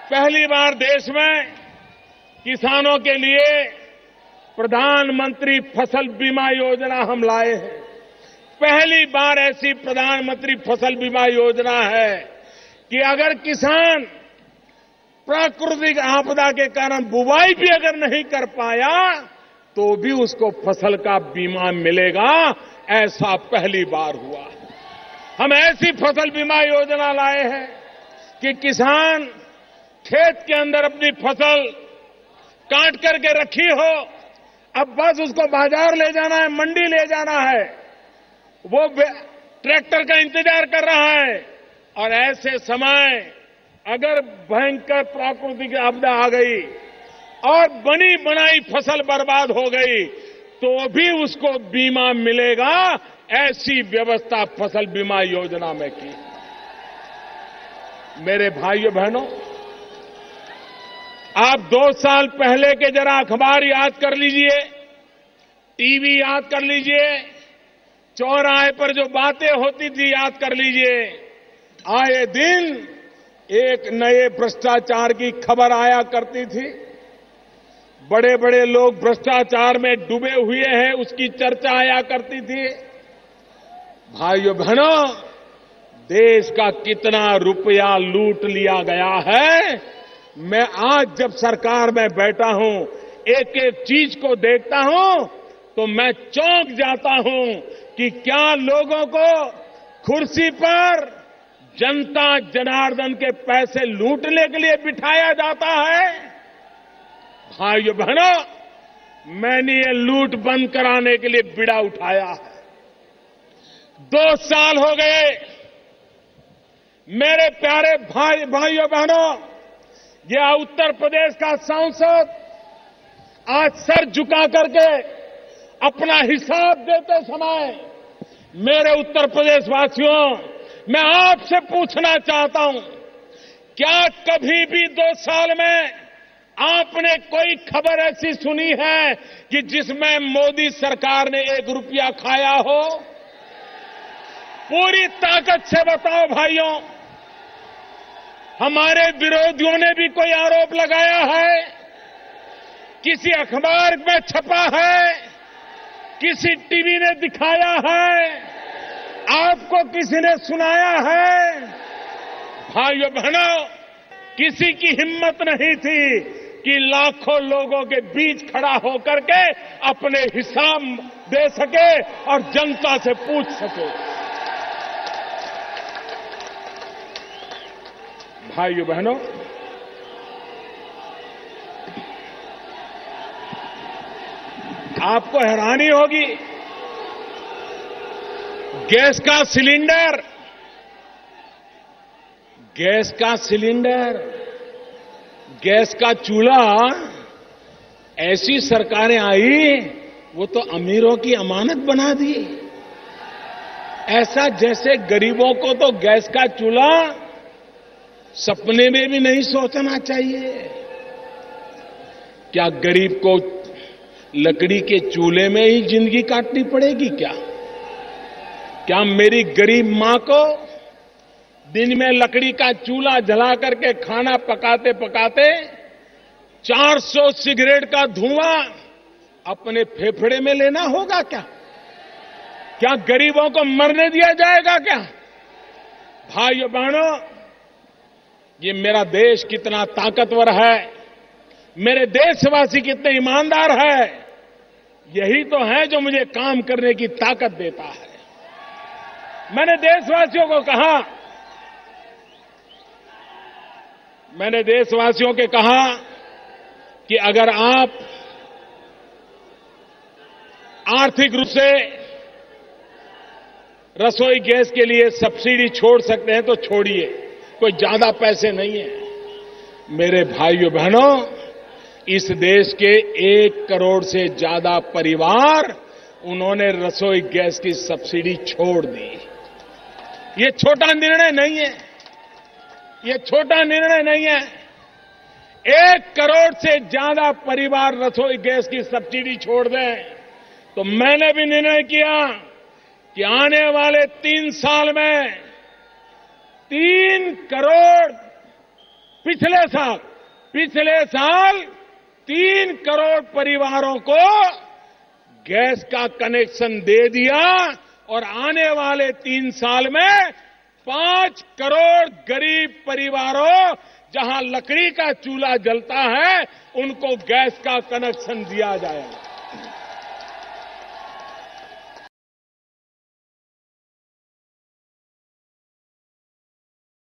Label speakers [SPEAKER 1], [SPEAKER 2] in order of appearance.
[SPEAKER 1] पहली बार देश में किसानों के लिए प्रधानमंत्री फसल बीमा योजना हम लाए हैं। पहली बार ऐसी प्रधानमंत्री फसल बीमा योजना है कि अगर किसान प्राकृतिक आपदा के कारण बुवाई भी अगर नहीं कर पाया तो भी उसको फसल का बीमा मिलेगा। ऐसा पहली बार हुआ। हम ऐसी फसल बीमा योजना लाए हैं कि किसान खेत के अंदर अपनी फसल काट करके रखी हो, अब बस उसको बाजार ले जाना है, मंडी ले जाना है, वो ट्रैक्टर का इंतजार कर रहा है। और ऐसे समय अगर भयंकर प्राकृतिक आपदा आ गई और बनी बनाई फसल बर्बाद हो गई तो भी उसको बीमा मिलेगा। ऐसी व्यवस्था फसल बीमा योजना में की। मेरे भाइयों बहनों, आप 2 साल पहले के जरा अखबार याद कर लीजिए, टीवी याद कर लीजिए, चौराहे पर जो बातें होती थी याद कर लीजिए। आए दिन एक नए भ्रष्टाचार की खबर आया करती थी। बड़े बड़े लोग भ्रष्टाचार में डूबे हुए हैं, उसकी चर्चा आया करती थी। भाइयों बहनों, देश का कितना रुपया लूट लिया गया है। मैं आज जब सरकार में बैठा हूं, एक एक चीज को देखता हूं तो मैं चौंक जाता हूं कि क्या लोगों को कुर्सी पर जनता जनार्दन के पैसे लूटने के लिए बिठाया जाता है। भाइयों बहनों, मैंने ये लूट बंद कराने के लिए बीड़ा उठाया है। 2 साल हो गए। मेरे प्यारे भाइयों बहनों, यह उत्तर प्रदेश का सांसद आज सर झुका करके अपना हिसाब देते समय मेरे उत्तर प्रदेश वासियों, मैं आपसे पूछना चाहता हूं, क्या कभी भी 2 साल में आपने कोई खबर ऐसी सुनी है कि जिसमें मोदी सरकार ने 1 रुपया खाया हो? पूरी ताकत से बताओ भाइयों। हमारे विरोधियों ने भी कोई आरोप लगाया है? किसी अखबार में छपा है? किसी टीवी ने दिखाया है? आपको किसी ने सुनाया है? भाइयों बहनों, किसी की हिम्मत नहीं थी कि लाखों लोगों के बीच खड़ा होकर के अपने हिसाब दे सके और जनता से पूछ सके। भाइयों बहनों, आपको हैरानी होगी, गैस का सिलेंडर, गैस का चूल्हा, ऐसी सरकारें आई वो तो अमीरों की अमानत बना दी। ऐसा जैसे गरीबों को तो गैस का चूल्हा सपने में भी नहीं सोचना चाहिए। क्या गरीब को लकड़ी के चूल्हे में ही जिंदगी काटनी पड़ेगी क्या? क्या मेरी गरीब मां को दिन में लकड़ी का चूल्हा जला करके खाना पकाते पकाते 400 सिगरेट का धुआं अपने फेफड़े में लेना होगा क्या? क्या गरीबों को मरने दिया जाएगा क्या? भाइयों बहनों, ये मेरा देश कितना ताकतवर है, मेरे देशवासी कितने ईमानदार है, यही तो है जो मुझे काम करने की ताकत देता है। मैंने देशवासियों के कहा कि अगर आप आर्थिक रूप से रसोई गैस के लिए सब्सिडी छोड़ सकते हैं तो छोड़िए, कोई ज्यादा पैसे नहीं है। मेरे भाइयों बहनों, इस देश के 1 करोड़ से ज्यादा परिवार, उन्होंने रसोई गैस की सब्सिडी छोड़ दी। ये छोटा निर्णय नहीं है, ये छोटा निर्णय नहीं है। 1 करोड़ से ज्यादा परिवार रसोई गैस की सब्सिडी छोड़ दें तो मैंने भी निर्णय किया कि आने वाले 3 साल में 3 करोड़ पिछले साल 3 करोड़ परिवारों को गैस का कनेक्शन दे दिया और आने वाले 3 साल में 5 करोड़ गरीब परिवारों जहां लकड़ी का चूल्हा जलता है उनको गैस का कनेक्शन दिया जाएगा।